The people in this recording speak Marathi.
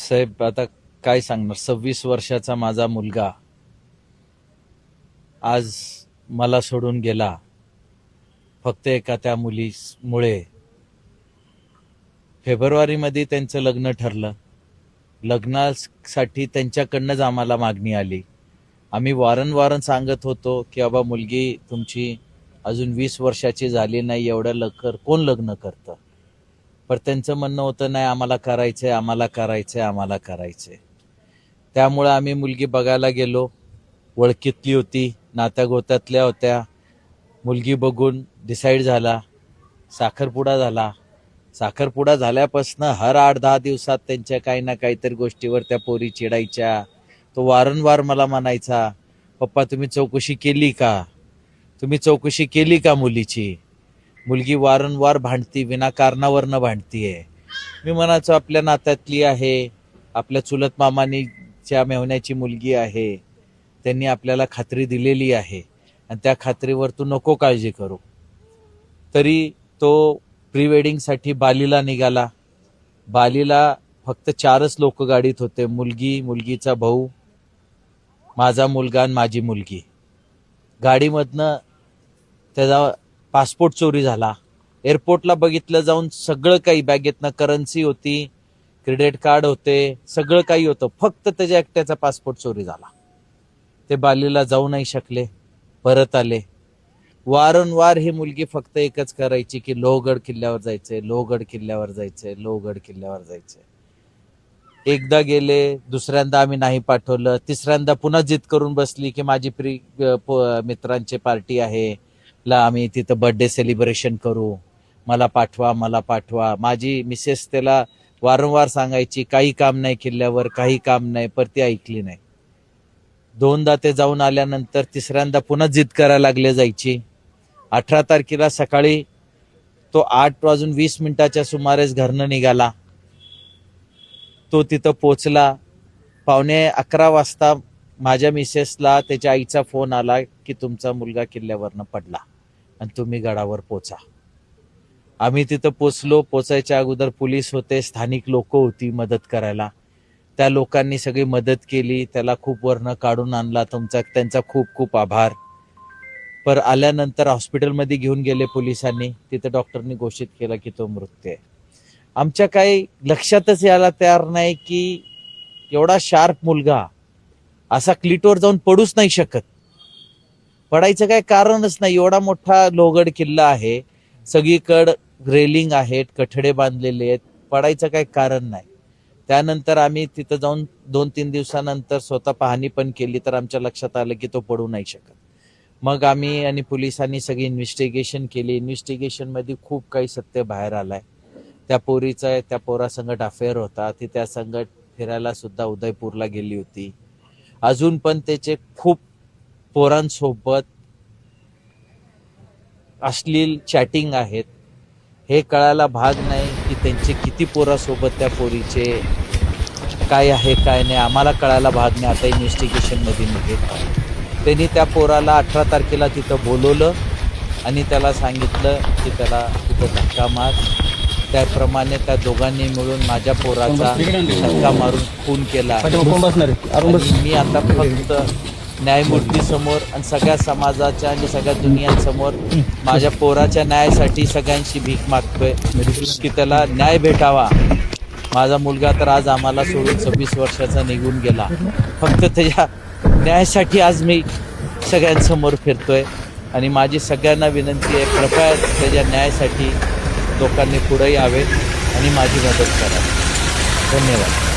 साहेब आता काय सांगणार, 26 वर्षाचा माझा मुलगा आज मला सोडून गेला फक्त एका त्या मुलीमुळे. फेब्रुवारीमध्ये त्यांचं लग्न ठरलं. लग्नासाठी त्यांच्याकडनंच आम्हाला मागणी आली. आम्ही वारंवार सांगत होतो की बाबा मुलगी तुमची अजून 20 वर्षाची झाली नाही, एवढ्या लवकर कोण लग्न करतं. पण त्यांचं म्हणणं होतं नाही आम्हाला करायचंय, आम्हाला करायचंय, आम्हाला करायचंय. त्यामुळे आम्ही मुलगी बघायला गेलो. ओळखीतली होती, नात्यागोत्यातल्या होत्या. मुलगी बघून डिसाईड झाला, साखरपुडा झाला. साखरपुडा झाल्यापासनं हर 8-10 दिवसात त्यांच्या काही ना काहीतरी गोष्टीवर त्या पोरी चिडायच्या. तो वारंवार मला म्हणायचा, पप्पा तुम्ही चौकशी केली का, तुम्ही चौकशी केली का मुलीची. मुलगी वारंवार भांडती, विनाकारणावरनं भांडतीये. मी म्हणायचो आपल्या नात्यातली आहे, आपल्या चुलत मामानीच्या मेव्हण्याची मुलगी आहे, त्यांनी आपल्याला खात्री दिलेली आहे आणि त्या खात्रीवर तू नको काळजी करू. तरी तो प्री वेडिंगसाठी बालीला निघाला. बालीला फक्त 4च लोक गाडीत होते, मुलगी, मुलगीचा भाऊ, माझा मुलगा आणि माझी मुलगी. गाडीमधनं त्याचा पासपोर्ट चोरी झाला. एअरपोर्टला बघितलं जाऊन, सगळं काही बॅगेतनं करन्सी होती, क्रेडिट कार्ड होते, सगळं काही होतं, फक्त त्याच्या एकट्याचा पासपोर्ट चोरी झाला. ते बालीला जाऊ नाही शकले, परत आले. वारंवार ही मुलगी फक्त एकच करायची की लोहगड किल्ल्यावर जायचंय, लोहगड किल्ल्यावर जायचंय, लोहगड किल्ल्यावर जायचंय. एकदा गेले, दुसऱ्यांदा आम्ही नाही पाठवलं, तिसऱ्यांदा पुन्हा जिद करून बसली की माझी मित्रांची पार्टी आहे, आम्ही तिथं बर्थडे सेलिब्रेशन करू, मला पाठवा, मला पाठवा. माझी मिसेस त्याला वारंवार सांगायची काही काम नाही किल्ल्यावर, काही काम नाही, पर ती ऐकली नाही. 2दा ते जाऊन आल्यानंतर तिसऱ्यांदा पुन्हा जिद करायला लागले जायची. 18 तारखेला सकाळी तो 8:20 सुमारेस घरनं निघाला. तो तिथं पोचला. 11:15 वाजता माझ्या मिसेसला त्याच्या आईचा फोन आला की तुमचा मुलगा किल्ल्यावरनं पडला आणि तुम्ही गडावर पोचा. आम्ही तिथं पोचलो. पोचायच्या अगोदर पोलीस होते, स्थानिक लोक होती मदत करायला. त्या लोकांनी सगळी मदत केली, त्याला खूप वरनं काढून आणला. त्यांचा खूप खूप आभार. पर आल्यानंतर हॉस्पिटलमध्ये घेऊन गेले पोलिसांनी. तिथे डॉक्टरनी घोषित केलं की तो मृत्यू आहे. आमच्या काही लक्षातच यायला तयार नाही की एवढा शार्प मुलगा असा क्लिटवर जाऊन पडूच नाही शकत. पडायचं काही कारणच नाही. एवढा मोठा लोहगड किल्ला आहे, सगळीकडे रेलिंग आहेत, कठडे बांधलेले आहेत, पडायचं काही कारण नाही. त्यानंतर आम्ही तिथं जाऊन 2-3 दिवसानंतर स्वतः पाहणी पण केली, तर आमच्या लक्षात आलं की तो पडू नाही शकत. मग आम्ही आणि पोलिसांनी सगळी इन्व्हेस्टिगेशन केली. इन्व्हेस्टिगेशनमध्ये खूप काही सत्य बाहेर आलंय. त्या पोरीचा त्या पोरासंगत अफेअर होता. ती त्या संगत फिरायला सुद्धा उदयपूरला गेली होती. अजून पण त्याचे खूप पोरांसोबत अश्लील चॅटिंग आहेत. हे कळायला भाग नाही की त्यांचे किती पोरासोबत त्या पोरीचे काय आहे काय नाही, आम्हाला कळायला भाग नाही. आता इन्व्हेस्टिगेशनमध्ये निघेल. त्यांनी त्या पोराला 18 तारखेला तिथं बोलवलं आणि त्याला सांगितलं की त्याला तिथं धक्का मार. त्याप्रमाणे त्या दोघांनी मिळून माझ्या पोराचा धक्का मारून खून केला. मी आता फक्त न्यायमूर्तीसमोर आणि सगळ्या समाजाच्या आणि सगळ्या दुनियांसमोर माझ्या पोराच्या न्यायासाठी सगळ्यांशी भीक मागतोय की त्याला न्याय भेटावा. माझा मुलगा तर आज आम्हाला सोडून 26 वर्षाचा निघून गेला. फक्त त्याच्या न्यायासाठी आज मी सगळ्यांसमोर फिरतोय आणि माझी सगळ्यांना विनंती आहे, कृपया त्याच्या न्यायासाठी लोकांनी पुढे यावे आणि माझी मदत करावी. धन्यवाद.